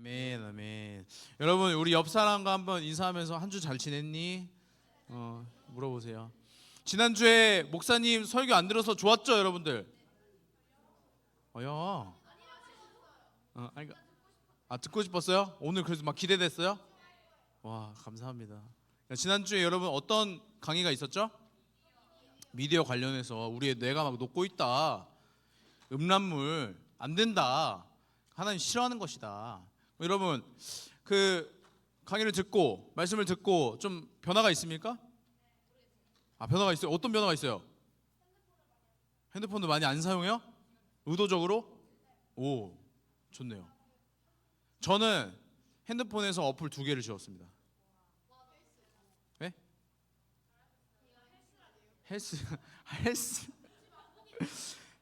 아멘, 아멘. 여러분, 우리 옆 사람과 한번 인사하면서 한 주 잘 지냈니? 물어보세요. 지난주에 목사님 설교 안 들어서 좋았죠, 여러분들? 야. 아니, 듣고 싶었어요? 오늘 그래서 막 기대됐어요? 와, 감사합니다. 지난주에 여러분 어떤 강의가 있었죠? 미디어 관련해서 우리의 뇌가 막 녹고 있다. 음란물 안 된다. 하나님 싫어하는 것이다. 여러분, 그 강의를 듣고 말씀을 듣고 좀 변화가 있습니까? 변화가 있어요. 어떤 변화가 있어요? 핸드폰도 많이 안 사용해요? 의도적으로? 오, 좋네요. 저는 핸드폰에서 어플 2개를 지웠습니다. 네? 헬스 헬스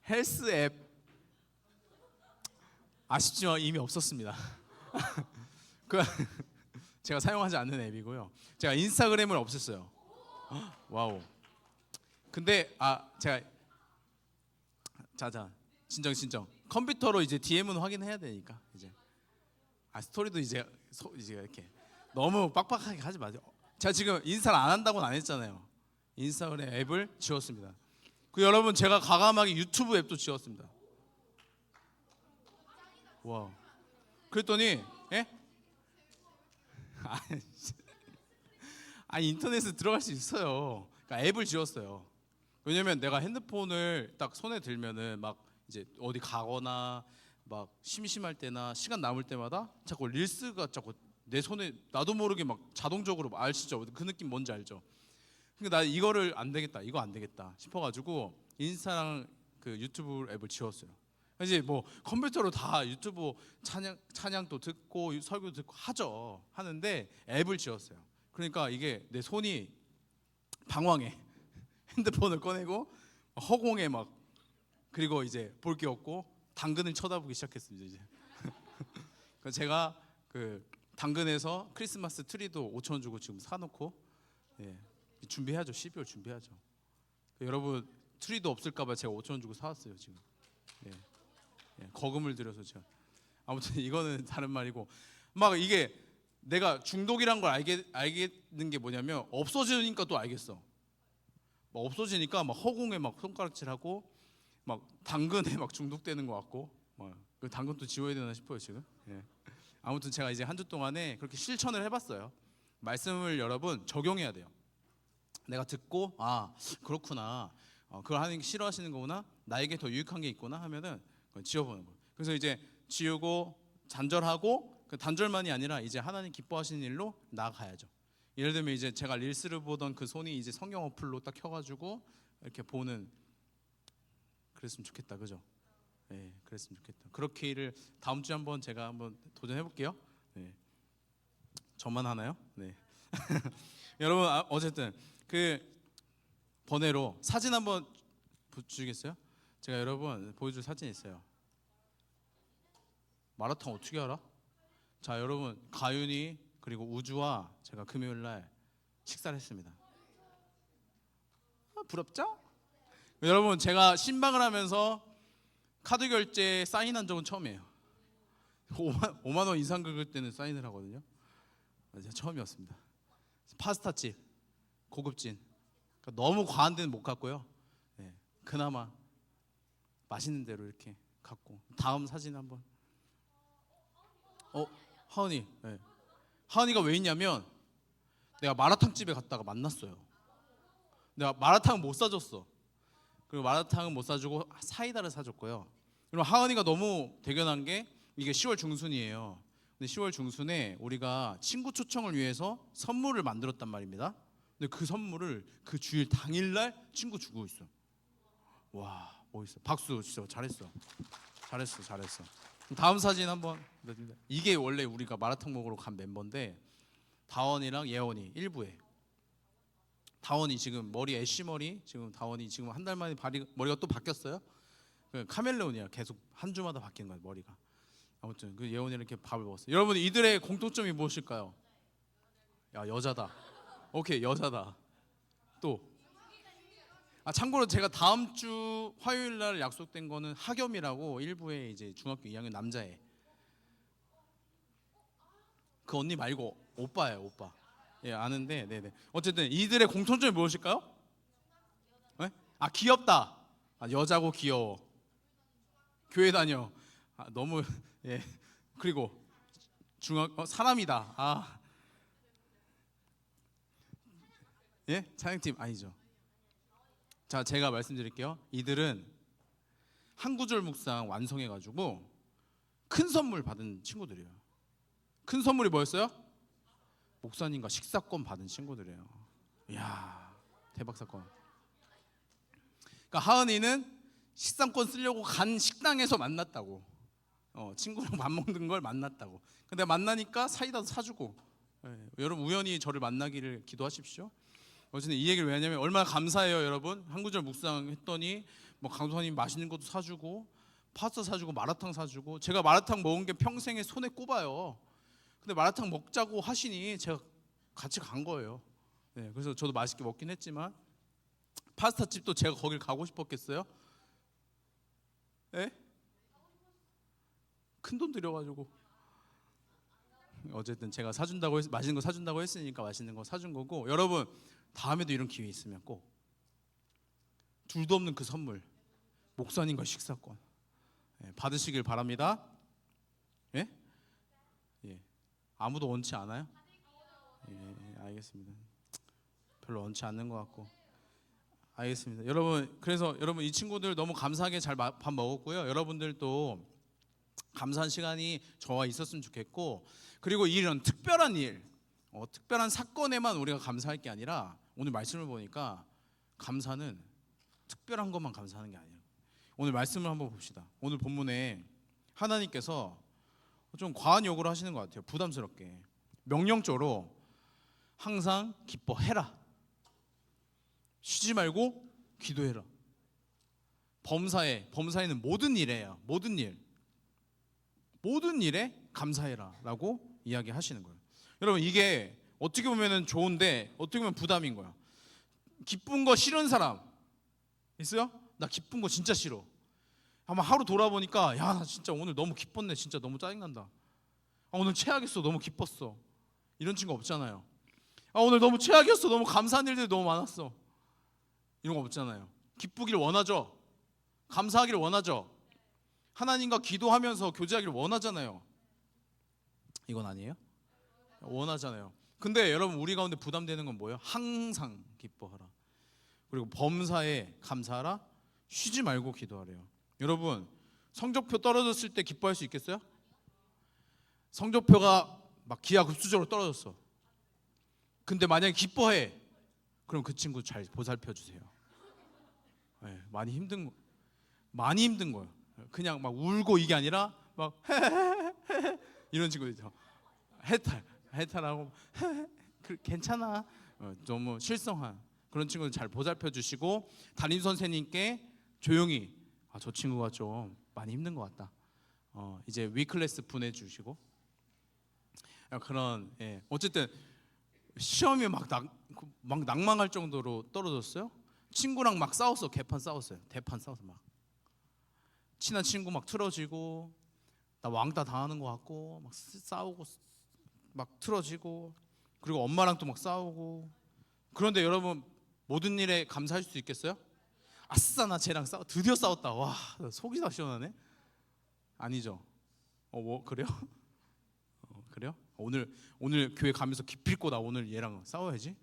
헬스 앱 아쉽지만 이미 없었습니다. 그 제가 사용하지 않는 앱이고요. 제가 인스타그램을 없앴어요. 와우. 근데 제가 자자 진정 컴퓨터로 이제 DM은 확인해야 되니까 이제 스토리도 이제 이렇게 너무 빡빡하게 하지 마세요. 제가 지금 인스타를 안 한다고는 안 했잖아요. 인스타그램 앱을 지웠습니다. 그 여러분, 제가 과감하게 유튜브 앱도 지웠습니다. 와. 그랬더니 예? 인터넷에 들어갈 수 있어요. 그러니까 앱을 지웠어요. 왜냐면 내가 핸드폰을 딱 손에 들면은 막 이제 어디 가거나 막 심심할 때나 시간 남을 때마다 자꾸 릴스가 자꾸 내 손에 나도 모르게 막 자동적으로 아시죠? 그 느낌 뭔지 알죠? 그러니까 나 이거를 안 되겠다, 이거 안 되겠다 싶어가지고 인스타랑 그 유튜브 앱을 지웠어요. 이제 뭐 컴퓨터로 다 유튜브 찬양도 듣고 설교도 듣고 하는데 앱을 지웠어요. 그러니까 이게 내 손이 방황해. 핸드폰을 꺼내고 허공에 막, 그리고 이제 볼 게 없고 당근을 쳐다보기 시작했습니다. 이제 제가 그 당근에서 크리스마스 트리도 5,000원 주고 지금 사놓고 준비해야죠. 12월 준비해야죠. 여러분, 트리도 없을까봐 제가 5,000원 주고 사왔어요 지금. 거금을 들여서 제가. 아무튼 이거는 다른 말이고, 막 이게 내가 중독이란 걸 알겠는 게 뭐냐면 없어지니까 또 알겠어. 막 없어지니까 막 허공에 막 손가락질하고 막 당근에 막 중독되는 것 같고, 그 당근도 지워야 되나 싶어요 지금. 아무튼 제가 이제 한 주 동안에 그렇게 실천을 해봤어요. 말씀을 여러분 적용해야 돼요. 내가 듣고 그렇구나, 그걸 하는 게 싫어하시는 거구나, 나에게 더 유익한 게 있구나 하면은 그걸 지워보는 거예요. 그래서 이제 지우고 단절하고, 그 단절만이 아니라 이제 하나님 기뻐하시는 일로 나아가야죠. 예를 들면 이제 제가 릴스를 보던 그 손이 이제 성경 어플로 딱 켜가지고 이렇게 보는, 그랬으면 좋겠다, 그죠? 그랬으면 좋겠다. 그렇게를 다음 주에 한번 제가 한번 도전해 볼게요. 저만 하나요? 네. 여러분, 어쨌든 그 번외로 사진 한번 주시겠어요? 제가 여러분 보여줄 사진이 있어요. 마라탕 어떻게 알아? 자, 여러분, 가윤이 그리고 우주와 제가 금요일 날 식사를 했습니다. 부럽죠? 여러분, 제가 신방을 하면서 카드 결제 사인한 적은 처음이에요. 5만 원 이상 긁을 때는 사인을 하거든요. 제가 처음이었습니다. 파스타집 고급진, 그러니까 너무 과한 데는 못 갔고요. 그나마 맛있는 데로 이렇게 갔고. 다음 사진 한번. 하은이. 하은이가 왜 있냐면 내가 마라탕 집에 갔다가 만났어요. 내가 마라탕은 못 사줬어. 그리고 마라탕은 못 사주고 사이다를 사줬고요. 그리고 하은이가 너무 대견한 게 이게 10월 중순이에요. 근데 10월 중순에 우리가 친구 초청을 위해서 선물을 만들었단 말입니다. 근데 그 선물을 그 주일 당일날 친구 주고 있어. 와, 멋있어. 박수. 진짜 잘했어. 다음 사진 한번. 이게 원래 우리가 마라탕 먹으러 간 멤버인데, 다원이랑 예원이 일부에. 다원이 지금 머리 애쉬 머리, 지금 다원이 지금 한 달 만에 머리가 또 바뀌었어요. 카멜레온이야. 계속 한 주마다 바뀌는 거야 머리가. 아무튼 그 예원이 이렇게 밥을 먹었어요. 여러분, 이들의 공통점이 무엇일까요? 여자다. 오케이, 여자다. 또 참고로 제가 다음 주 화요일 날 약속된 거는 학염이라고 일부에 이제 중학교 2학년 남자애. 그 언니 말고 오빠예요, 오빠. 예, 아는데, 네네. 어쨌든 이들의 공통점이 무엇일까요? 네? 아, 귀엽다. 아, 여자고 귀여워. 교회 다녀. 아, 너무 예. 그리고 사람이다. 아, 예, 찬양팀 아니죠. 자, 제가 말씀드릴게요. 이들은 한 구절 묵상 완성해가지고 큰 선물 받은 친구들이에요. 큰 선물이 뭐였어요? 목사님과 식사권 받은 친구들이에요. 이야, 대박 사건. 그러니까 하은이는 식사권 쓰려고 간 식당에서 만났다고. 친구랑 밥 먹는 걸 만났다고. 근데 만나니까 사이다도 사주고. 예, 여러분 우연히 저를 만나기를 기도하십시오. 어쨌든 이 얘기를 왜 하냐면 얼마나 감사해요, 여러분. 한 구절 묵상했더니 뭐 강도사님 맛있는 것도 사주고 파스타 사주고 마라탕 사주고. 제가 마라탕 먹은 게 평생에 손에 꼽아요. 근데 마라탕 먹자고 하시니 제가 같이 간 거예요. 네, 그래서 저도 맛있게 먹긴 했지만 파스타 집도 제가 거길 가고 싶었겠어요? 예? 큰 돈 들여가지고. 어쨌든 제가 사준다고 맛있는 거 사준다고 했으니까 맛있는 거 사준 거고. 여러분 다음에도 이런 기회 있으면 꼭 둘도 없는 그 선물, 목사님과 식사권 받으시길 바랍니다. 예? 예. 아무도 원치 않아요? 예, 알겠습니다. 별로 원치 않는 것 같고. 알겠습니다. 여러분, 그래서 여러분 이 친구들 너무 감사하게 잘 밥 먹었고요. 여러분들도 감사한 시간이 저와 있었으면 좋겠고, 그리고 이런 특별한 일, 특별한 사건에만 우리가 감사할 게 아니라 오늘 말씀을 보니까 감사는 특별한 것만 감사하는 게 아니에요. 오늘 말씀을 한번 봅시다. 오늘 본문에 하나님께서 좀 과한 요구를 하시는 것 같아요. 부담스럽게 명령적으로 항상 기뻐해라, 쉬지 말고 기도해라. 범사에는 모든 일에요. 모든 일에 감사해라라고 이야기하시는 거예요. 여러분 이게 어떻게 보면은 좋은데 어떻게 보면 부담인 거야. 기쁜 거 싫은 사람 있어요? 나 기쁜 거 진짜 싫어. 아마 하루 돌아보니까 야, 나 진짜 오늘 너무 기뻤네. 진짜 너무 짜증난다. 아, 오늘 최악이었어. 너무 기뻤어. 이런 친구 없잖아요. 아, 오늘 너무 최악이었어. 너무 감사한 일들이 너무 많았어. 이런 거 없잖아요. 기쁘기를 원하죠. 감사하기를 원하죠. 하나님과 기도하면서 교제하기를 원하잖아요. 이건 아니에요? 원하잖아요. 근데 여러분 우리 가운데 부담되는 건 뭐예요? 항상 기뻐하라. 그리고 범사에 감사하라. 쉬지 말고 기도하래요. 여러분 성적표 떨어졌을 때 기뻐할 수 있겠어요? 성적표가 막 기하급수적으로 떨어졌어. 근데 만약에 기뻐해, 그럼 그 친구 잘 보살펴 주세요. 네, 많이 힘든 거예요. 그냥 막 울고 이게 아니라 막 이런 친구들이죠. 해탈하고 괜찮아. 너무 실성한 그런 친구들 잘 보살펴 주시고, 담임 선생님께 조용히 저 친구가 좀 많이 힘든 것 같다. 이제 위클래스 보내주시고. 그런 어쨌든 시험이 막 낭망할 정도로 떨어졌어요. 친구랑 막 싸웠어. 대판 싸워서 막 친한 친구 막 틀어지고, 나 왕따 당하는 것 같고 막 싸우고 막 틀어지고, 그리고 엄마랑 또 막 싸우고. 그런데 여러분 모든 일에 감사할 수 있겠어요? 아싸, 나 쟤랑 드디어 싸웠다. 와, 속이 다 시원하네. 아니죠? 뭐 그래요? 그래요? 오늘 교회 가면서 기필코 나 오늘 얘랑 싸워야지.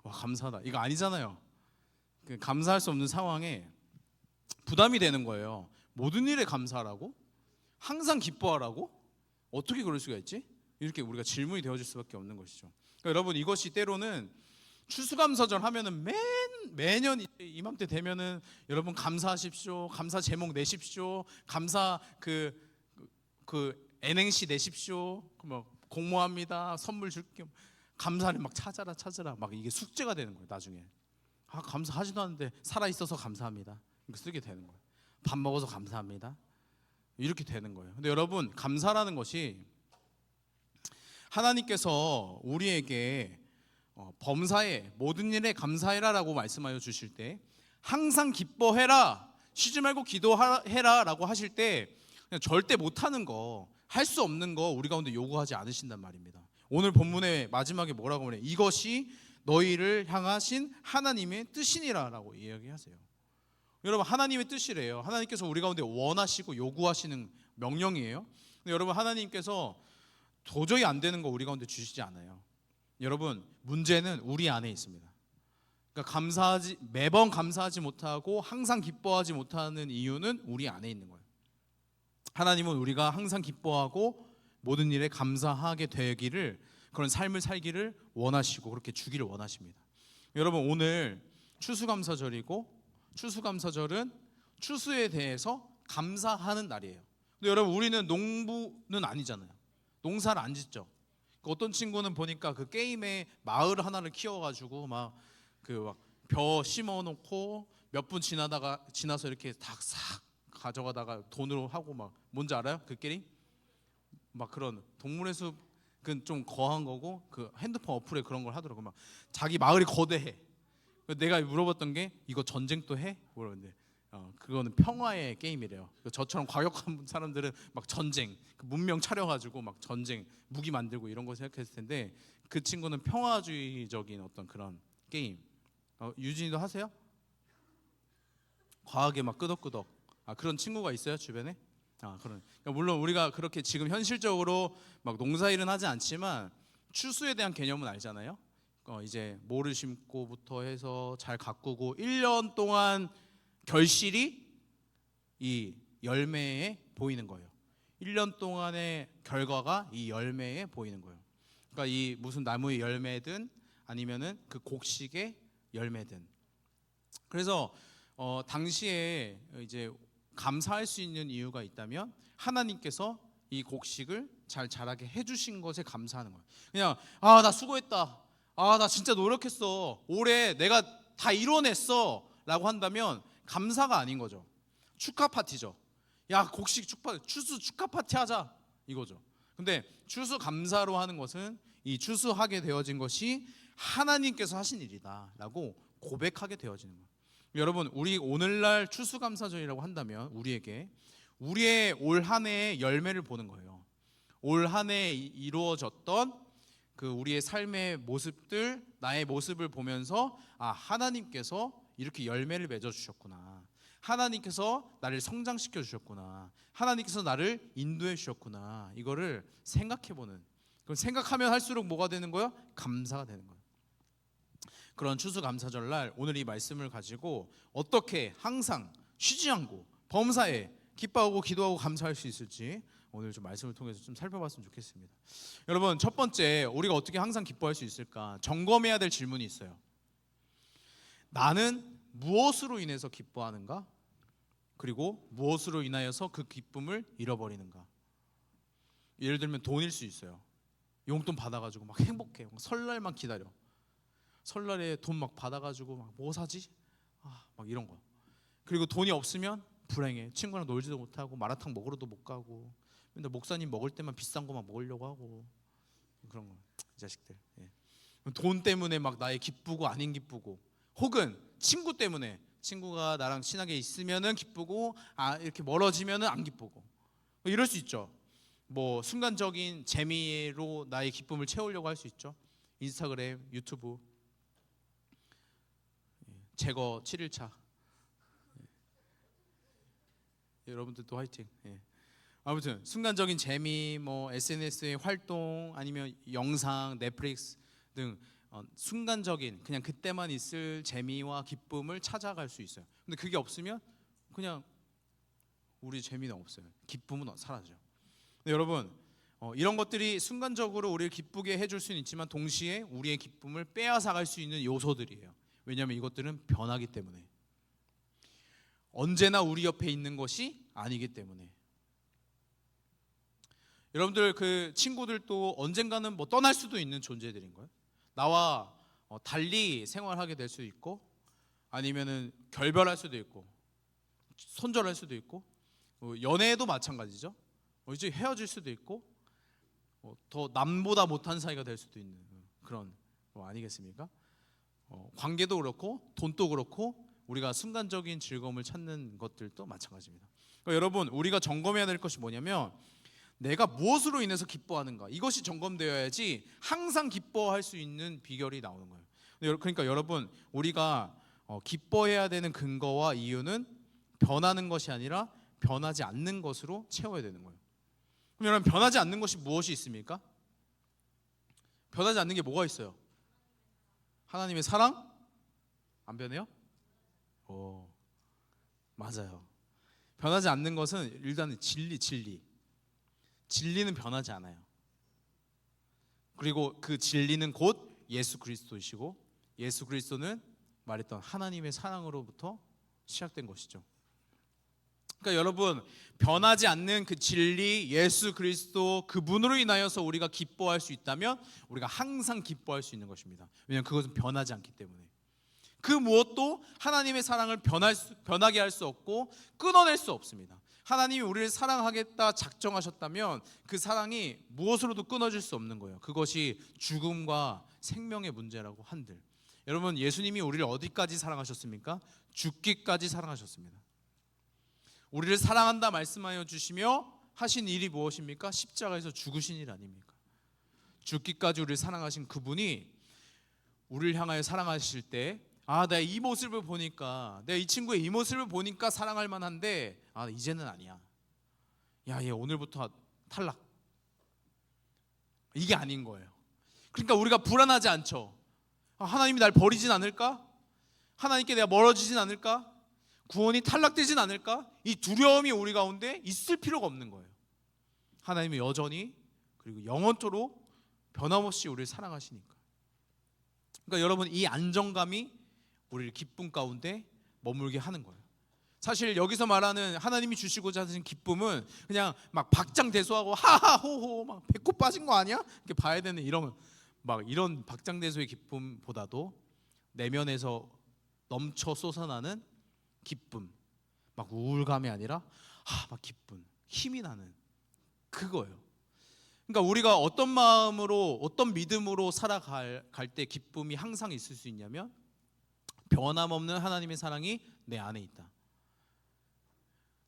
와, 감사하다. 이거 아니잖아요. 감사할 수 없는 상황에 부담이 되는 거예요. 모든 일에 감사하라고? 항상 기뻐하라고? 어떻게 그럴 수가 있지? 이렇게 우리가 질문이 되어질 수밖에 없는 것이죠. 그러니까 여러분 이것이 때로는 추수감사절 하면은 매년 이맘때 되면은 여러분 감사하십시오, 감사 제목 내십시오, 감사 그 N행시 내십시오, 뭐 공모합니다, 선물 줄게요. 감사를 막 찾아라 막 이게 숙제가 되는 거예요. 나중에 감사하지도 않는데 살아 있어서 감사합니다. 이렇게 쓰게 되는 거예요. 밥 먹어서 감사합니다. 이렇게 되는 거예요. 근데 여러분 감사라는 것이 하나님께서 우리에게 범사에 모든 일에 감사해라라고 말씀하여 주실 때, 항상 기뻐해라, 쉬지 말고 기도해라라고 하실 때 그냥 절대 못하는 거, 할 수 없는 거 우리 가운데 요구하지 않으신단 말입니다. 오늘 본문의 마지막에 뭐라고 하냐? 이것이 너희를 향하신 하나님의 뜻이니라라고 이야기하세요. 여러분, 하나님의 뜻이래요. 하나님께서 우리 가운데 원하시고 요구하시는 명령이에요. 근데 여러분, 하나님께서 도저히 안 되는 거 우리 가운데 주시지 않아요. 여러분, 문제는 우리 안에 있습니다. 그러니까 매번 감사하지 못하고 항상 기뻐하지 못하는 이유는 우리 안에 있는 거예요. 하나님은 우리가 항상 기뻐하고 모든 일에 감사하게 되기를, 그런 삶을 살기를 원하시고 그렇게 주기를 원하십니다. 여러분, 오늘 추수감사절이고, 추수감사절은 추수에 대해서 감사하는 날이에요. 근데 여러분, 우리는 농부는 아니잖아요. 농사를 안 짓죠. 어떤 친구는 보니까 그 게임에 마을 하나를 키워가지고 막 벼 심어놓고 몇 분 지나서 이렇게 싹 가져가다가 돈으로 하고, 막 뭔지 알아요? 그 게임? 막 그런 동물의 숲은 좀 거한 거고, 그 핸드폰 어플에 그런 걸 하더라고. 막 자기 마을이 거대해. 내가 물어봤던 게 이거 전쟁도 해? 물어봤는데 그거는 평화의 게임이래요. 저처럼 과격한 사람들은 막 전쟁, 그 문명 차려가지고 막 전쟁, 무기 만들고 이런 거 생각했을 텐데, 그 친구는 평화주의적인 어떤 그런 게임. 유진이도 하세요? 과하게 막 끄덕끄덕. 그런 친구가 있어요, 주변에? 그러니까 물론 우리가 그렇게 지금 현실적으로 막 농사일은 하지 않지만 추수에 대한 개념은 알잖아요. 이제 모를 심고부터 해서 잘 가꾸고 1년 동안 결실이 이 열매에 보이는 거예요. 1년 동안의 결과가 이 열매에 보이는 거예요. 그러니까 이 무슨 나무의 열매든 아니면은 그 곡식의 열매든. 그래서 당시에 이제 감사할 수 있는 이유가 있다면 하나님께서 이 곡식을 잘 자라게 해주신 것에 감사하는 거예요. 그냥 나 수고했다, 나 진짜 노력했어, 올해 내가 다 이뤄냈어 라고 한다면 감사가 아닌 거죠. 축하 파티죠. 야, 곡식 추수 축하 파티 하자 이거죠. 근데 추수 감사로 하는 것은 이 추수하게 되어진 것이 하나님께서 하신 일이다 라고 고백하게 되어지는 거예요. 여러분, 우리 오늘날 추수감사절이라고 한다면 우리에게 우리의 올 한 해의 열매를 보는 거예요. 올 한 해 이루어졌던 그 우리의 삶의 모습들, 나의 모습을 보면서 하나님께서 이렇게 열매를 맺어 주셨구나, 하나님께서 나를 성장시켜 주셨구나, 하나님께서 나를 인도해 주셨구나, 이거를 생각해보는, 그걸 생각하면 할수록 뭐가 되는 거예요? 감사가 되는 거예요. 그런 추수감사절날 오늘 이 말씀을 가지고 어떻게 항상 쉬지 않고 범사에 기뻐하고 기도하고 감사할 수 있을지 오늘 좀 말씀을 통해서 좀 살펴봤으면 좋겠습니다. 여러분, 첫 번째, 우리가 어떻게 항상 기뻐할 수 있을까? 점검해야 될 질문이 있어요. 나는 무엇으로 인해서 기뻐하는가? 그리고 무엇으로 인하여서 그 기쁨을 잃어버리는가? 예를 들면 돈일 수 있어요. 용돈 받아가지고 막 행복해, 막 설날만 기다려. 설날에 돈 막 받아가지고 막 뭐 사지? 막 이런 거. 그리고 돈이 없으면 불행해. 친구랑 놀지도 못하고 마라탕 먹으러도 못 가고 맨날 목사님 먹을 때만 비싼 거만 먹으려고 하고 그런 거. 이 자식들. 돈 때문에 막 나의 기쁘고 아닌 기쁘고, 혹은 친구 때문에 친구가 나랑 친하게 있으면은 기쁘고 이렇게 멀어지면은 안 기쁘고, 이럴 수 있죠. 뭐 순간적인 재미로 나의 기쁨을 채우려고 할 수 있죠. 인스타그램, 유튜브, 제거 7일차. 여러분들도 화이팅. 아무튼 순간적인 재미, 뭐 SNS의 활동, 아니면 영상, 넷플릭스 등 순간적인 그냥 그때만 있을 재미와 기쁨을 찾아갈 수 있어요. 근데 그게 없으면 그냥 우리 재미는 없어요. 기쁨은 사라져요. 근데 여러분, 이런 것들이 순간적으로 우리를 기쁘게 해줄 수는 있지만 동시에 우리의 기쁨을 빼앗아갈 수 있는 요소들이에요. 왜냐하면 이것들은 변하기 때문에, 언제나 우리 옆에 있는 것이 아니기 때문에. 여러분들, 그 친구들도 언젠가는 뭐 떠날 수도 있는 존재들인 거예요. 나와 달리 생활하게 될 수도 있고, 아니면은 결별할 수도 있고, 손절할 수도 있고, 연애도 마찬가지죠. 이제 헤어질 수도 있고, 더 남보다 못한 사이가 될 수도 있는 그런 거 아니겠습니까? 관계도 그렇고 돈도 그렇고 우리가 순간적인 즐거움을 찾는 것들도 마찬가지입니다. 그러니까 여러분, 우리가 점검해야 될 것이 뭐냐면 내가 무엇으로 인해서 기뻐하는가, 이것이 점검되어야지 항상 기뻐할 수 있는 비결이 나오는 거예요. 그러니까 여러분, 우리가 기뻐해야 되는 근거와 이유는 변하는 것이 아니라 변하지 않는 것으로 채워야 되는 거예요. 그럼 여러분, 변하지 않는 것이 무엇이 있습니까? 변하지 않는 게 뭐가 있어요? 하나님의 사랑? 안 변해요? 오, 맞아요. 변하지 않는 것은 일단은 진리는 변하지 않아요. 그리고 그 진리는 곧 예수 그리스도이시고, 예수 그리스도는 말했던 하나님의 사랑으로부터 시작된 것이죠. 그러니까 여러분, 변하지 않는 그 진리 예수 그리스도, 그분으로 인하여서 우리가 기뻐할 수 있다면 우리가 항상 기뻐할 수 있는 것입니다. 왜냐하면 그것은 변하지 않기 때문에. 그 무엇도 하나님의 사랑을 변하게 할 수 없고 끊어낼 수 없습니다. 하나님이 우리를 사랑하겠다 작정하셨다면 그 사랑이 무엇으로도 끊어질 수 없는 거예요. 그것이 죽음과 생명의 문제라고 한들, 여러분, 예수님이 우리를 어디까지 사랑하셨습니까? 죽기까지 사랑하셨습니다. 우리를 사랑한다 말씀하여 주시며 하신 일이 무엇입니까? 십자가에서 죽으신 일 아닙니까? 죽기까지 우리를 사랑하신 그분이 우리를 향하여 사랑하실 때, 내가 이 모습을 보니까, 내가 이 친구의 이 모습을 보니까 사랑할 만한데, 이제는 아니야. 얘 오늘부터 탈락. 이게 아닌 거예요. 그러니까 우리가 불안하지 않죠. 하나님이 날 버리진 않을까? 하나님께 내가 멀어지진 않을까? 구원이 탈락되진 않을까? 이 두려움이 우리 가운데 있을 필요가 없는 거예요. 하나님은 여전히, 그리고 영원토록 변함없이 우리를 사랑하시니까. 그러니까 여러분, 이 안정감이 우리를 기쁨 가운데 머물게 하는 거예요. 사실 여기서 말하는 하나님이 주시고자 하신 기쁨은 그냥 막 박장대소하고 하하호호 막 배꼽 빠진 거 아니야? 이렇게 봐야 되는 이런 박장대소의 기쁨보다도 내면에서 넘쳐 솟아나는 기쁨, 막 우울감이 아니라 막 기쁨, 힘이 나는 그거예요. 그러니까 우리가 어떤 마음으로, 어떤 믿음으로 살아갈 때 기쁨이 항상 있을 수 있냐면, 변함없는 하나님의 사랑이 내 안에 있다.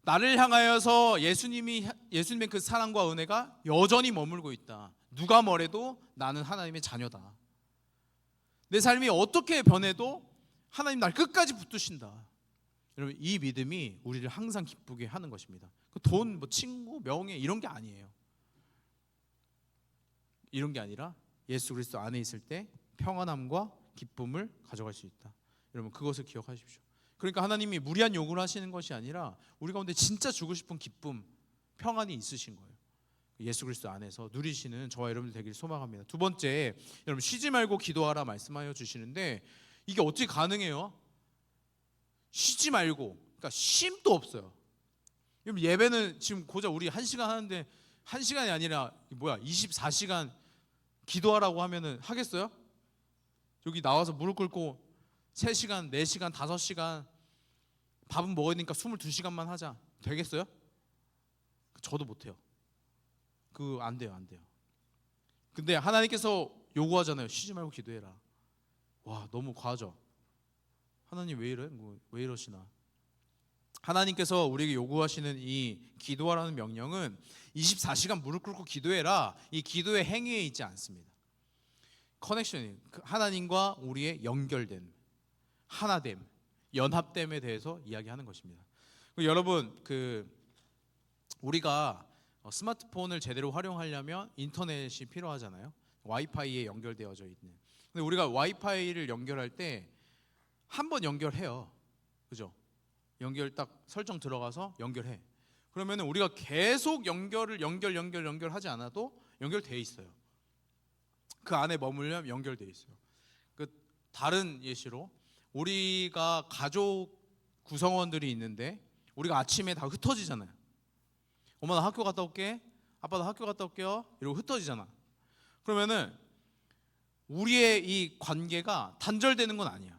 나를 향하여서 예수님의 그 사랑과 은혜가 여전히 머물고 있다. 누가 뭐래도 나는 하나님의 자녀다. 내 삶이 어떻게 변해도 하나님 날 끝까지 붙드신다. 여러분, 이 믿음이 우리를 항상 기쁘게 하는 것입니다. 돈, 친구, 명예 이런 게 아니에요. 이런 게 아니라 예수 그리스도 안에 있을 때 평안함과 기쁨을 가져갈 수 있다. 여러분, 그것을 기억하십시오. 그러니까 하나님이 무리한 요구를 하시는 것이 아니라 우리 가운데 진짜 주고 싶은 기쁨, 평안이 있으신 거예요. 예수 그리스도 안에서 누리시는 저와 여러분들 되기를 소망합니다. 두 번째, 여러분, 쉬지 말고 기도하라 말씀하여 주시는데, 이게 어떻게 가능해요? 쉬지 말고, 그러니까 쉼도 없어요. 여러분, 예배는 지금 고작 우리 1시간 하는데 1시간이 아니라 24시간 기도하라고 하면은 하겠어요? 여기 나와서 무릎 꿇고 3시간, 4시간, 5시간 밥은 먹으니까 22시간만 하자, 되겠어요? 저도 못해요. 안 돼요. 근데 하나님께서 요구하잖아요. 쉬지 말고 기도해라. 와, 너무 과하죠? 하나님 왜 이래? 왜 이러시나? 하나님께서 우리에게 요구하시는 이 기도하라는 명령은 24시간 무릎 꿇고 기도해라, 이 기도의 행위에 있지 않습니다. 커넥션이, 하나님과 우리의 연결됨, 하나됨, 연합됨에 대해서 이야기하는 것입니다. 여러분, 우리가 스마트폰을 제대로 활용하려면 인터넷이 필요하잖아요. 와이파이에 연결되어져 있는. 근데 우리가 와이파이를 연결할 때 한 번 연결해요. 그죠? 연결 딱 설정 들어가서 연결해. 그러면 우리가 계속 연결하지 않아도 연결돼 있어요. 그 안에 머물면 연결돼 있어요. 다른 예시로, 우리가 가족 구성원들이 있는데 우리가 아침에 다 흩어지잖아요. 엄마 나 학교 갔다 올게, 아빠 나 학교 갔다 올게요, 이러고 흩어지잖아. 그러면은 우리의 이 관계가 단절되는 건 아니야.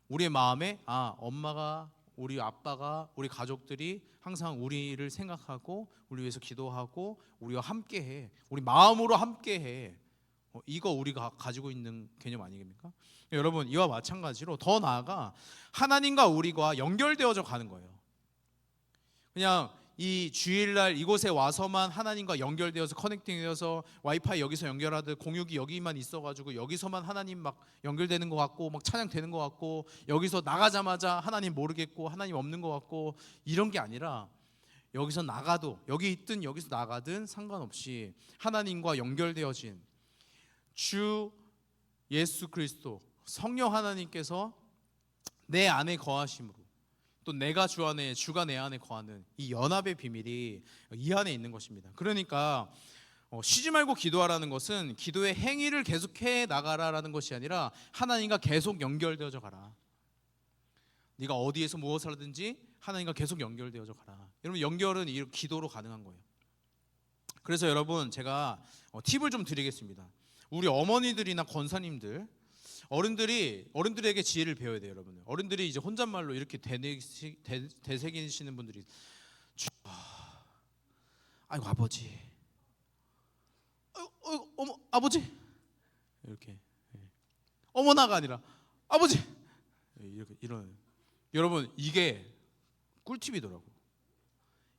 우리의 마음에 엄마가, 우리 아빠가, 우리 가족들이 항상 우리를 생각하고 우리 위해서 기도하고 우리와 함께해, 우리 마음으로 함께해. 이거 우리가 가지고 있는 개념 아니겠습니까? 여러분, 이와 마찬가지로 더 나아가 하나님과 우리가 연결되어져 가는 거예요. 그냥 이 주일날 이곳에 와서만 하나님과 연결되어서 커넥팅되어서 와이파이 여기서 연결하듯 공유기 여기만 있어가지고 여기서만 하나님 막 연결되는 것 같고 막 찬양되는 것 같고 여기서 나가자마자 하나님 모르겠고 하나님 없는 것 같고 이런 게 아니라 여기서 나가도 여기 있든 여기서 나가든 상관없이 하나님과 연결되어진 주 예수 그리스도 성령 하나님께서 내 안에 거하심으로 또 내가 주 안에 주가 내 안에 거하는 이 연합의 비밀이 이 안에 있는 것입니다. 그러니까 쉬지 말고 기도하라는 것은 기도의 행위를 계속해 나가라라는 것이 아니라 하나님과 계속 연결되어져 가라. 네가 어디에서 무엇을 하든지 하나님과 계속 연결되어져 가라. 여러분 연결은 이 기도로 가능한 거예요. 그래서 여러분 제가 팁을 좀 드리겠습니다. 우리 어머니들이나 권사님들 어른들에게 지혜를 배워야 돼요, 여러분. 어른들이 이제 혼잣말로 이렇게 되새기시는 분들이 아이고 아버지, 어머 아버지 이렇게 어머나가 아니라 아버지 이렇게 이런 여러분 이게 꿀팁이더라고.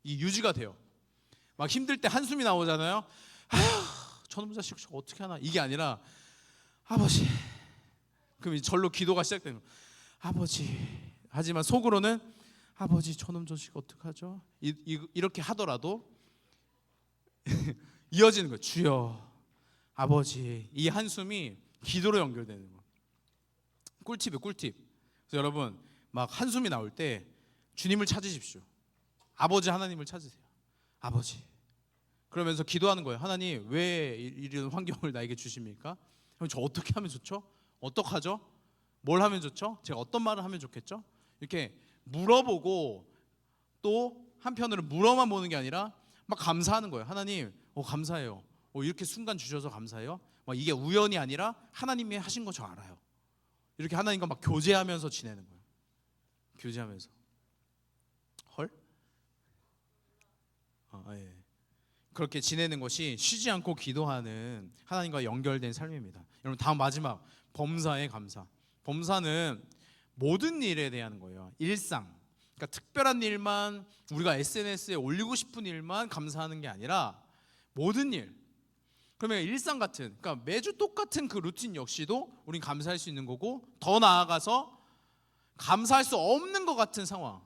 이 유지가 돼요. 막 힘들 때 한숨이 나오잖아요. 아휴 저놈 자식 어떻게 하나 이게 아니라 아버지. 그럼 절로 기도가 시작되는 거예요. 아버지. 하지만 속으로는 아버지 저놈 자식 어떡하죠? 이렇게 하더라도 이어지는 거예요. 주여 아버지. 이 한숨이 기도로 연결되는 거예요. 꿀팁이에요, 꿀팁. 그래서 여러분 막 한숨이 나올 때 주님을 찾으십시오. 아버지 하나님을 찾으세요. 아버지. 그러면서 기도하는 거예요. 하나님 왜 이런 환경을 나에게 주십니까? 그럼 저 어떻게 하면 좋죠? 어떡하죠? 뭘 하면 좋죠? 제가 어떤 말을 하면 좋겠죠? 이렇게 물어보고 또 한편으로는 물어만 보는 게 아니라 막 감사하는 거예요. 하나님 감사해요. 이렇게 순간 주셔서 감사해요. 막 이게 우연이 아니라 하나님이 하신 거 저 알아요. 이렇게 하나님과 막 교제하면서 지내는 거예요. 교제하면서 헐? 예. 그렇게 지내는 것이 쉬지 않고 기도하는 하나님과 연결된 삶입니다. 여러분 다음 마지막 범사의 감사. 범사는 모든 일에 대한 거예요. 일상. 그러니까 특별한 일만 우리가 SNS에 올리고 싶은 일만 감사하는 게 아니라 모든 일. 그러면 일상 같은 그러니까 매주 똑같은 그 루틴 역시도 우린 감사할 수 있는 거고 더 나아가서 감사할 수 없는 것 같은 상황.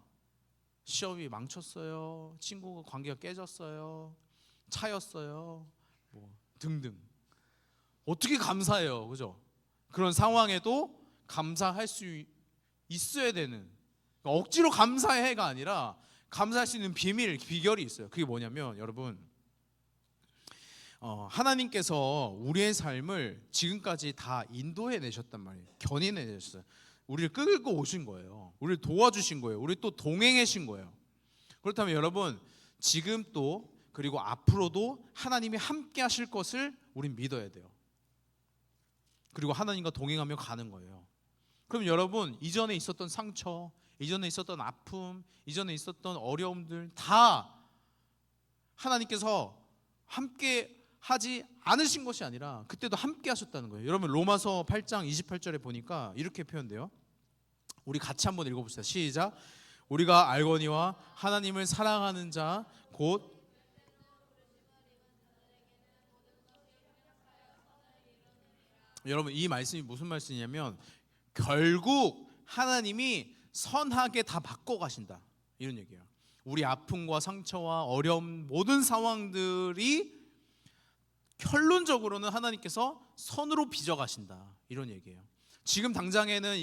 시험이 망쳤어요. 친구가 관계가 깨졌어요. 차였어요. 뭐 등등. 어떻게 감사해요, 그죠? 그런 상황에도 감사할 수 있어야 되는 억지로 감사해가 아니라 감사할 수 있는 비결이 있어요. 그게 뭐냐면 여러분 하나님께서 우리의 삶을 지금까지 다 인도해 내셨단 말이에요. 견인해 내셨어요. 우리를 끌고 오신 거예요. 우리를 도와주신 거예요. 우리 또 동행해 신 거예요. 그렇다면 여러분 지금 또 그리고 앞으로도 하나님이 함께 하실 것을 우린 믿어야 돼요. 그리고 하나님과 동행하며 가는 거예요. 그럼 여러분 이전에 있었던 상처, 이전에 있었던 아픔, 이전에 있었던 어려움들 다 하나님께서 함께 하지 않으신 것이 아니라 그때도 함께 하셨다는 거예요. 여러분 로마서 8장 28절에 보니까 이렇게 표현돼요. 우리 같이 한번 읽어봅시다. 시작. 우리가 알거니와 하나님을 사랑하는 자 곧 여러분 이 말씀이 무슨 말씀이냐면 결국 하나님이 선하게 다 바꿔 가신다 이런 얘기예요. 우리 아픔과 상처와 어려움 모든 상황들이 결론적으로는 하나님께서 선으로 빚어 가신다 이런 얘기예요. 지금 당장에는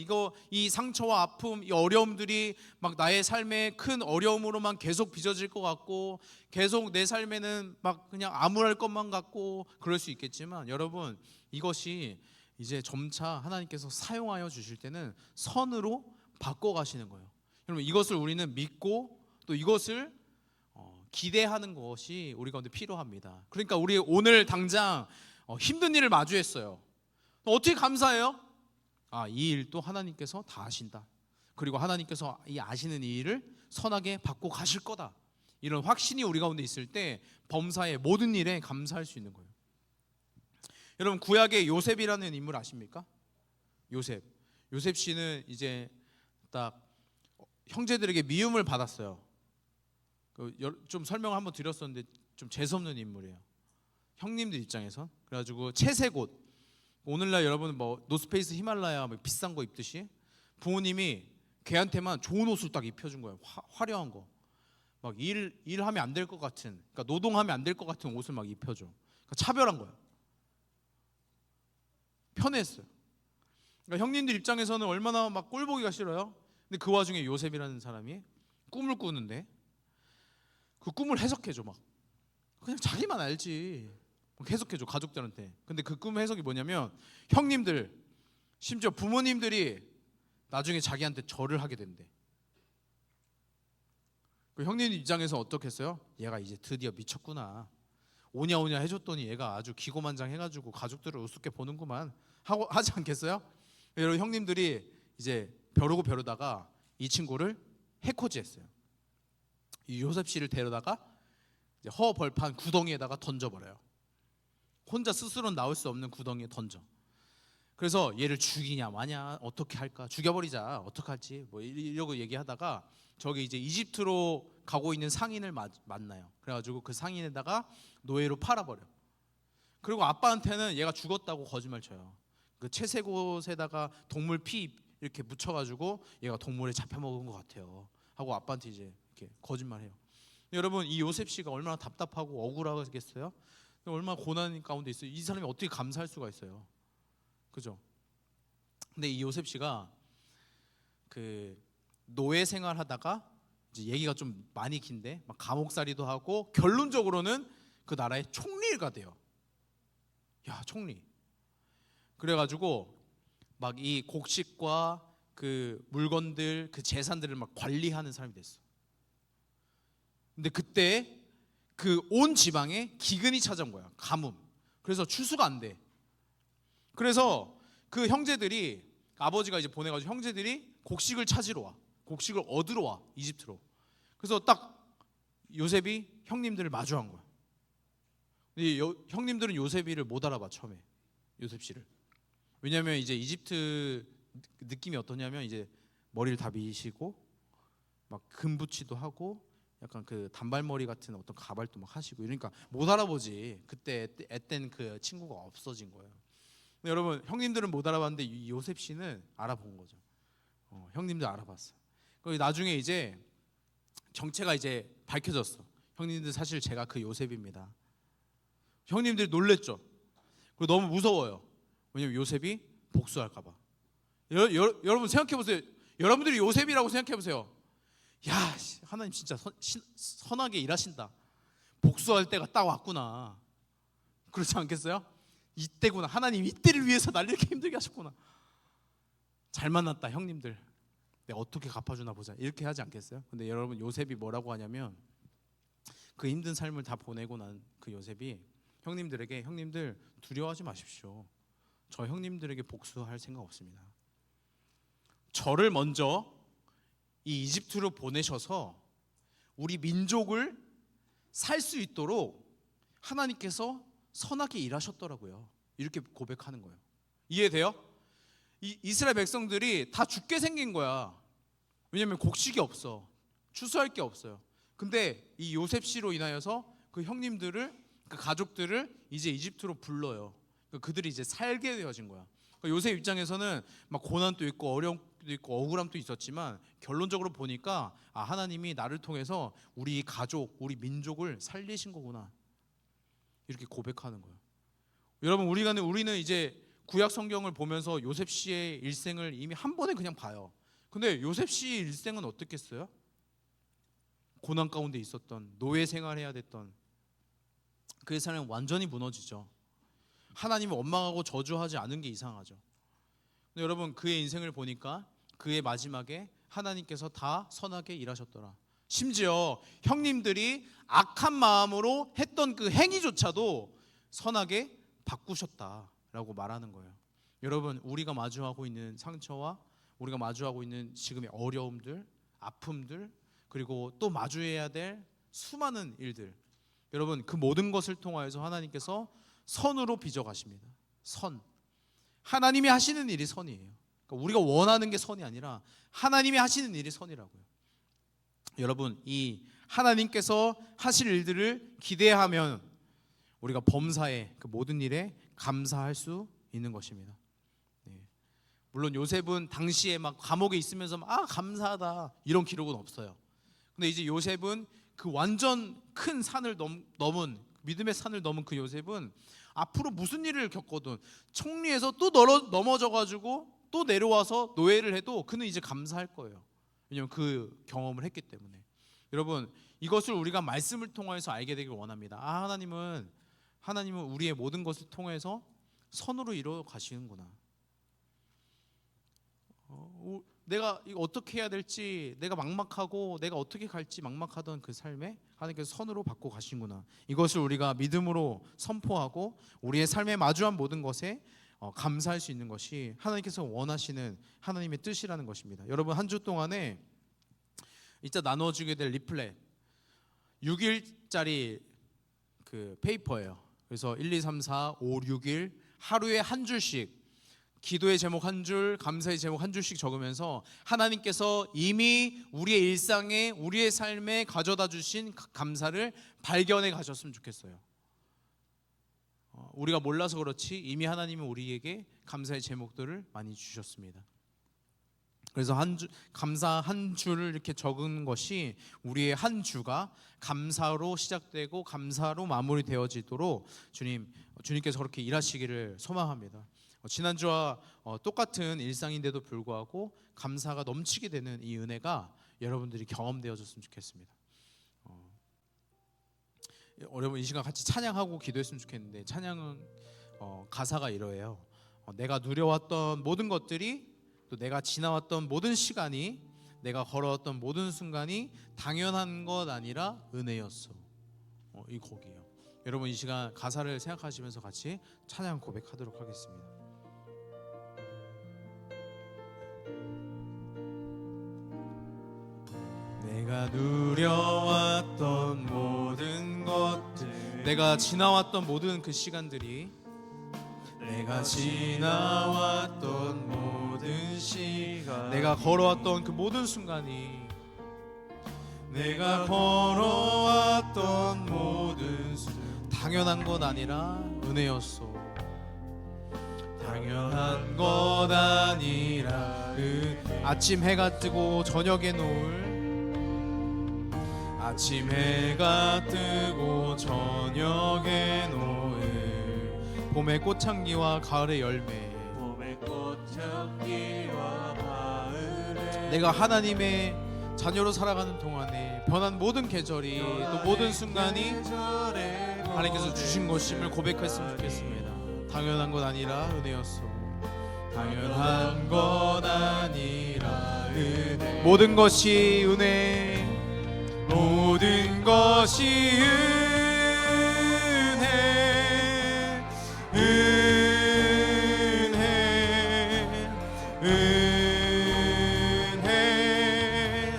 이 상처와 아픔, 이 어려움들이 막 나의 삶에 큰 어려움으로만 계속 빚어질 것 같고 계속 내 삶에는 막 그냥 암울할 것만 같고 그럴 수 있겠지만 여러분 이것이 이제 점차 하나님께서 사용하여 주실 때는 선으로 바꿔 가시는 거예요. 여러분 이것을 우리는 믿고 또 이것을 기대하는 것이 우리 가운데 필요합니다. 그러니까 우리 오늘 당장 힘든 일을 마주했어요. 어떻게 감사해요? 이 일도 하나님께서 다 아신다. 그리고 하나님께서 이 아시는 이 일을 선하게 받고 가실 거다. 이런 확신이 우리 가운데 있을 때 범사의 모든 일에 감사할 수 있는 거예요. 여러분 구약의 요셉이라는 인물 아십니까? 요셉 씨는 이제 딱 형제들에게 미움을 받았어요. 좀 설명을 한번 드렸었는데 좀 재수없는 인물이에요. 형님들 입장에서. 그래가지고 채색옷, 오늘날 여러분 뭐 노스페이스 히말라야 뭐 비싼 거 입듯이 부모님이 걔한테만 좋은 옷을 딱 입혀준 거예요. 화려한 거. 막 일하면 안 될 것 같은, 그러니까 노동하면 안 될 것 같은 옷을 막 입혀줘. 그러니까 차별한 거예요. 편했어요. 그러니까 형님들 입장에서는 얼마나 막 꼴보기가 싫어요. 근데 그 와중에 요셉이라는 사람이 꿈을 꾸는데 그 꿈을 해석해줘. 막 그냥 자기만 알지. 막 해석해줘 가족들한테. 근데 그 꿈 해석이 뭐냐면 형님들, 심지어 부모님들이 나중에 자기한테 절을 하게 된대. 그 형님 입장에서 어떻겠어요? 얘가 이제 드디어 미쳤구나. 오냐 오냐 해줬더니 얘가 아주 기고만장해가지고 가족들을 우습게 보는구만 하고 하지 않겠어요? 여러분 형님들이 이제 벼르고 벼르다가 이 친구를 해코지했어요. 이 요셉 씨를 데려다가 이제 허벌판 구덩이에다가 던져버려요. 혼자 스스로는 나올 수 없는 구덩이에 던져. 그래서 얘를 죽이냐 마냐 어떻게 할까, 죽여버리자 어떡할지 뭐 이러고 얘기하다가 저기 이제 이집트로 가고 있는 상인을 만나요. 그래가지고 그 상인에다가 노예로 팔아버려. 그리고 아빠한테는 얘가 죽었다고 거짓말 쳐요. 그 채색옷에다가 동물 피 이렇게 묻혀가지고 얘가 동물에 잡혀먹은 것 같아요 하고 아빠한테 이제 이렇게 거짓말해요. 여러분 이 요셉 씨가 얼마나 답답하고 억울하겠어요? 얼마나 고난 가운데 있어요. 이 사람이 어떻게 감사할 수가 있어요, 그죠? 근데 이 요셉 씨가 그 노예 생활하다가 이제 얘기가 좀 많이 긴데 막 감옥살이도 하고 결론적으로는 그 나라의 총리가 돼요. 야, 총리. 그래가지고 막 이 곡식과 그 물건들, 그 재산들을 막 관리하는 사람이 됐어. 근데 그때 그 온 지방에 기근이 찾아온 거야. 가뭄. 그래서 추수가 안 돼. 그래서 그 형제들이, 아버지가 이제 보내가지고 형제들이 곡식을 찾으러 와. 곡식을 얻으러 와, 이집트로. 그래서 딱 요셉이 형님들을 마주한 거야. 근데 형님들은 요셉이를 못 알아봐 처음에, 요셉 씨를. 왜냐하면 이제 이집트 느낌이 어떠냐면 이제 머리를 다 미시고 막 금붙이도 하고 약간 그 단발머리 같은 어떤 가발도 막 하시고 이러니까 못 알아보지. 그때 앳된 그 친구가 없어진 거예요. 근데 여러분 형님들은 못 알아봤는데 이 요셉 씨는 알아본 거죠. 형님들 알아봤어. 그리고 나중에 이제 정체가 이제 밝혀졌어. 형님들 사실 제가 그 요셉입니다. 형님들이 놀랬죠. 그리고 너무 무서워요. 왜냐면 요셉이 복수할까 봐. 여러분 생각해 보세요. 여러분들이 요셉이라고 생각해 보세요. 야, 하나님 진짜 선하게 일하신다. 복수할 때가 딱 왔구나. 그렇지 않겠어요? 이때구나. 하나님 이때를 위해서 날 이렇게 힘들게 하셨구나. 잘 만났다 형님들. 내가 어떻게 갚아주나 보자. 이렇게 하지 않겠어요? 근데 여러분 요셉이 뭐라고 하냐면 그 힘든 삶을 다 보내고 난 그 요셉이 형님들에게, 형님들 두려워하지 마십시오. 저 형님들에게 복수할 생각 없습니다. 저를 먼저 이 이집트로 보내셔서 우리 민족을 살 수 있도록 하나님께서 선하게 일하셨더라고요. 이렇게 고백하는 거예요. 이해돼요? 이스라엘 백성들이 다 죽게 생긴 거야. 왜냐하면 곡식이 없어. 추수할 게 없어요. 근데 이 요셉 씨로 인하여서 그 형님들을, 그 가족들을 이제 이집트로 불러요. 그들이 이제 살게 되어진 거야. 요셉 입장에서는 막 고난도 있고 어려움도 있고 억울함도 있었지만 결론적으로 보니까 하나님이 나를 통해서 우리 가족, 우리 민족을 살리신 거구나. 이렇게 고백하는 거예요. 여러분 우리는 이제 구약 성경을 보면서 요셉 씨의 일생을 이미 한 번에 그냥 봐요. 근데 요셉 씨의 일생은 어떻겠어요? 고난 가운데 있었던, 노예 생활해야 됐던 그의 삶은 완전히 무너지죠. 하나님을 원망하고 저주하지 않은 게 이상하죠. 근데 여러분 그의 인생을 보니까 그의 마지막에 하나님께서 다 선하게 일하셨더라. 심지어 형님들이 악한 마음으로 했던 그 행위조차도 선하게 바꾸셨다라고 말하는 거예요. 여러분 우리가 마주하고 있는 상처와 우리가 마주하고 있는 지금의 어려움들, 아픔들, 그리고 또 마주해야 될 수많은 일들, 여러분 그 모든 것을 통하여서 하나님께서 선으로 빚어가십니다. 선. 하나님이 하시는 일이 선이에요. 그러니까 우리가 원하는 게 선이 아니라 하나님이 하시는 일이 선이라고요. 여러분 이 하나님께서 하실 일들을 기대하면 우리가 범사에 그 모든 일에 감사할 수 있는 것입니다. 물론 요셉은 당시에 막 감옥에 있으면서 막 감사하다 이런 기록은 없어요. 근데 이제 요셉은 그 완전 큰 산을 넘은 믿음의 산을 넘은 그 요셉은 앞으로 무슨 일을 겪거든 총리에서 또 넘어져 가지고 또 내려와서 노예를 해도 그는 이제 감사할 거예요. 왜냐하면 그 경험을 했기 때문에. 여러분, 이것을 우리가 말씀을 통해서 알게 되길 원합니다. 하나님은 우리의 모든 것을 통해서 선으로 이루어 가시는구나. 내가 이거 어떻게 해야 될지 내가 막막하고 내가 어떻게 갈지 막막하던 그 삶에 하나님께서 선으로 바꿔 가시는구나. 이것을 우리가 믿음으로 선포하고 우리의 삶에 마주한 모든 것에 감사할 수 있는 것이 하나님께서 원하시는 하나님의 뜻이라는 것입니다. 여러분, 한 주 동안에 이따 나눠주게 될 리플렛 6일짜리 그 페이퍼예요. 그래서 1, 2, 3, 4, 5, 6일 하루에 한 줄씩 기도의 제목 한 줄, 감사의 제목 한 줄씩 적으면서 하나님께서 이미 우리의 일상에 우리의 삶에 가져다 주신 감사를 발견해 가셨으면 좋겠어요. 우리가 몰라서 그렇지 이미 하나님은 우리에게 감사의 제목들을 많이 주셨습니다. 그래서 감사 한 줄을 이렇게 적은 것이 우리의 한 주가 감사로 시작되고 감사로 마무리되어지도록 주님께서 그렇게 일하시기를 소망합니다. 지난주와 똑같은 일상인데도 불구하고 감사가 넘치게 되는 이 은혜가 여러분들이 경험되어졌으면 좋겠습니다. 여러분, 이 시간 같이 찬양하고 기도했으면 좋겠는데, 찬양은 가사가 이러해요. 내가 누려왔던 모든 것들이, 또 내가 지나왔던 모든 시간이, 내가 걸어왔던 모든 순간이 당연한 것 아니라 은혜였어. 이 곡이에요. 여러분, 이 시간 가사를 생각하시면서 같이 찬양 고백하도록 하겠습니다. 내가 누려왔던 모든 것들, 내가 지나왔던 모든 그 시간들이, 내가 지나왔던 모든 시간, 내가 걸어왔던 그 모든 순간이, 내가 걸어왔던 모든 순간 당연한 것 아니라 은혜였소. 당연한 것 아니라 아침 해가 뜨고 저녁에 노을, 아침 해가 뜨고 저녁에 노을, 봄의 꽃향기와 가을의 열매, 봄의 꽃향기와 가을의 내가 하나님의 자녀로 살아가는 동안에 변한 모든 계절이, 또 모든 순간이 하나님께서 주신 것임을 고백했으면 좋겠습니다. 당연한 것 아니라 은혜였소. 당연한 것 아니라 은혜. 모든 것이 은혜, 모든 것이 은혜, 은혜, 은혜,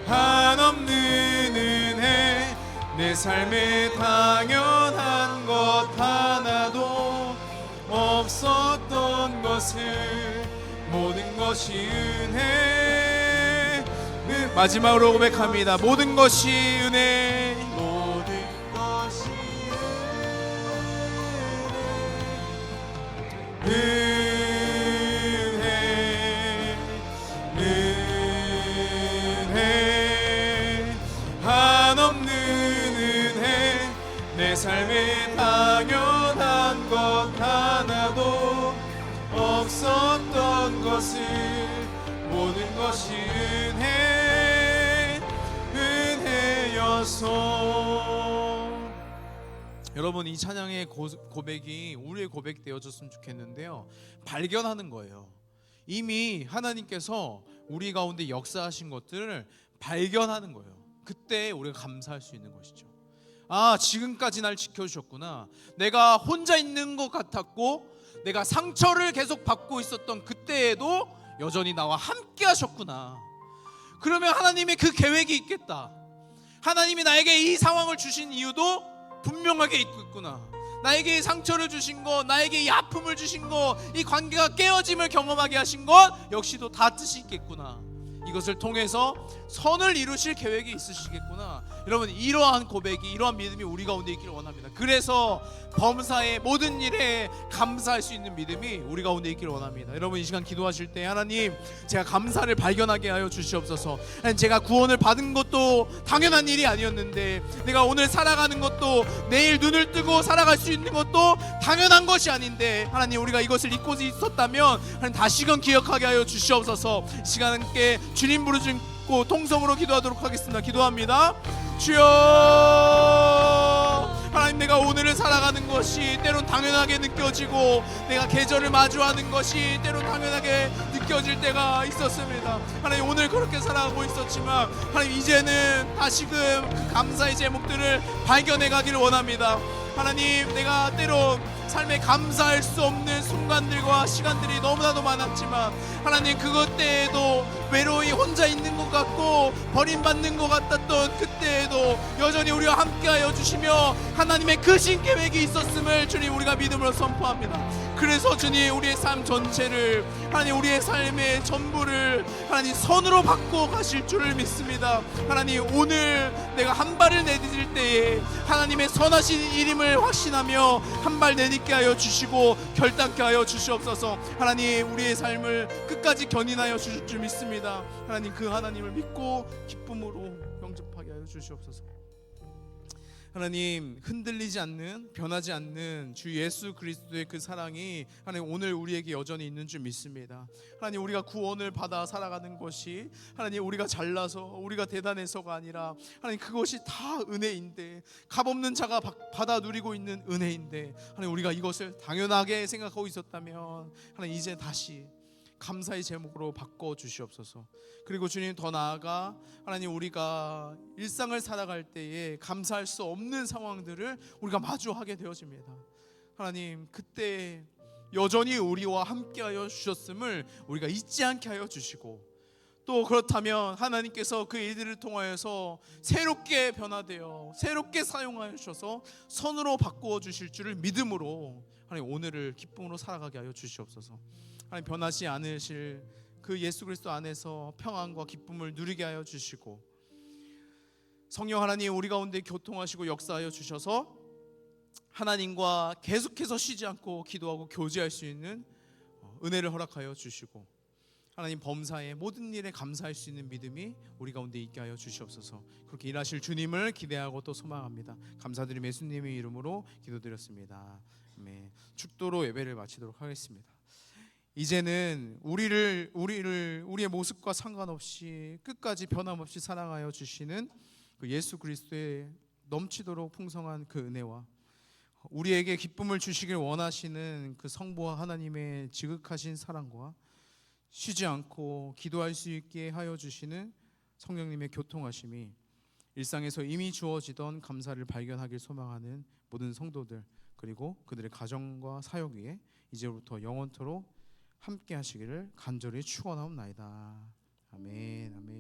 한없는 은혜. 내 삶에 당연한 것 하나도 없었던 것을, 모든 것이 은혜. 마지막으로 고백합니다. 모든 것이 은혜, 모든 것이 은혜, 은혜, 한없는 은혜. 내 삶에 당연한 것 하나도 없었던 것을, 모든 것이 은혜, 은혜였소. 여러분, 이 찬양의 고백이 우리의 고백 되어졌으면 좋겠는데요, 발견하는 거예요. 이미 하나님께서 우리 가운데 역사하신 것들을 발견하는 거예요. 그때 우리가 감사할 수 있는 것이죠. 지금까지 날 지켜주셨구나. 내가 혼자 있는 것 같았고 내가 상처를 계속 받고 있었던 그때에도 여전히 나와 함께 하셨구나. 그러면 하나님의 그 계획이 있겠다. 하나님이 나에게 이 상황을 주신 이유도 분명하게 있고 있구나. 나에게 이 상처를 주신 것, 나에게 이 아픔을 주신 것, 이 관계가 깨어짐을 경험하게 하신 것 역시도 다 뜻이 있겠구나. 이것을 통해서 선을 이루실 계획이 있으시겠구나. 여러분, 이러한 고백이, 이러한 믿음이 우리 가운데 있기를 원합니다. 그래서 범사의 모든 일에 감사할 수 있는 믿음이 우리 가운데 있기를 원합니다. 여러분, 이 시간 기도하실 때 하나님, 제가 감사를 발견하게 하여 주시옵소서. 제가 구원을 받은 것도 당연한 일이 아니었는데, 내가 오늘 살아가는 것도, 내일 눈을 뜨고 살아갈 수 있는 것도 당연한 것이 아닌데, 하나님, 우리가 이것을 잊고 있었다면 하나님 다시금 기억하게 하여 주시옵소서. 시간 함께 주님 부르짖고 통성으로 기도하도록 하겠습니다. 기도합니다. 주여, 하나님, 내가 오늘을 살아가는 것이 때론 당연하게 느껴지고, 내가 계절을 마주하는 것이 때론 당연하게 느껴질 때가 있었습니다. 하나님, 오늘 그렇게 살아가고 있었지만 하나님, 이제는 다시금 그 감사의 제목들을 발견해 가기를 원합니다. 하나님, 내가 때론 삶에 감사할 수 없는 순간들과 시간들이 너무나도 많았지만 하나님, 그것 때에도 외로이 혼자 있는 것 같고 버림받는 것 같았던 그때에도 여전히 우리와 함께하여 주시며 하나님의 크신 계획이 있었음을 주님, 우리가 믿음으로 선포합니다. 그래서 주님, 우리의 삶 전체를, 하나님, 우리의 삶의 전부를 하나님 선으로 바꿔 가실 줄을 믿습니다. 하나님, 오늘 내가 한 발을 내딛을 때에 하나님의 선하신 일임을 확신하며 한 발 내딛게 하여 주시고 결단케 하여 주시옵소서. 하나님, 우리의 삶을 끝까지 견인하여 주실 줄 믿습니다. 하나님, 그 하나님을 믿고 기쁨으로 영접하게 하여 주시옵소서. 하나님, 흔들리지 않는, 변하지 않는 주 예수 그리스도의 그 사랑이 하나님 오늘 우리에게 여전히 있는 줄 믿습니다. 하나님, 우리가 구원을 받아 살아가는 것이 하나님 우리가 잘나서, 우리가 대단해서가 아니라 하나님, 그것이 다 은혜인데, 값없는 자가 받아 누리고 있는 은혜인데, 하나님, 우리가 이것을 당연하게 생각하고 있었다면 하나님, 이제 다시 감사의 제목으로 바꿔 주시옵소서. 그리고 주님, 더 나아가 하나님, 우리가 일상을 살아갈 때에 감사할 수 없는 상황들을 우리가 마주하게 되어집니다. 하나님, 그때 여전히 우리와 함께하여 주셨음을 우리가 잊지 않게 하여 주시고, 또 그렇다면 하나님께서 그 일들을 통하여서 새롭게 변화되어 새롭게 사용하여 주셔서 선으로 바꾸어 주실 줄을 믿음으로 하나님, 오늘을 기쁨으로 살아가게 하여 주시옵소서. 하나님, 변하지 않으실 그 예수 그리스도 안에서 평안과 기쁨을 누리게 하여 주시고, 성령 하나님, 우리 가운데 교통하시고 역사하여 주셔서 하나님과 계속해서 쉬지 않고 기도하고 교제할 수 있는 은혜를 허락하여 주시고, 하나님, 범사의 모든 일에 감사할 수 있는 믿음이 우리 가운데 있게 하여 주시옵소서. 그렇게 일하실 주님을 기대하고 또 소망합니다. 감사드리며 예수님의 이름으로 기도드렸습니다. 아멘. 축도로 예배를 마치도록 하겠습니다. 이제는 우리의 모습과 상관없이 끝까지 변함없이 사랑하여 주시는 그 예수 그리스도의 넘치도록 풍성한 그 은혜와 우리에게 기쁨을 주시길 원하시는 그 성부와 하나님의 지극하신 사랑과 쉬지 않고 기도할 수 있게 하여 주시는 성령님의 교통하심이 일상에서 이미 주어지던 감사를 발견하길 소망하는 모든 성도들, 그리고 그들의 가정과 사역 위에 이제부터 영원토록 함께 하시기를 간절히 축원하옵나이다. 아멘, 아멘.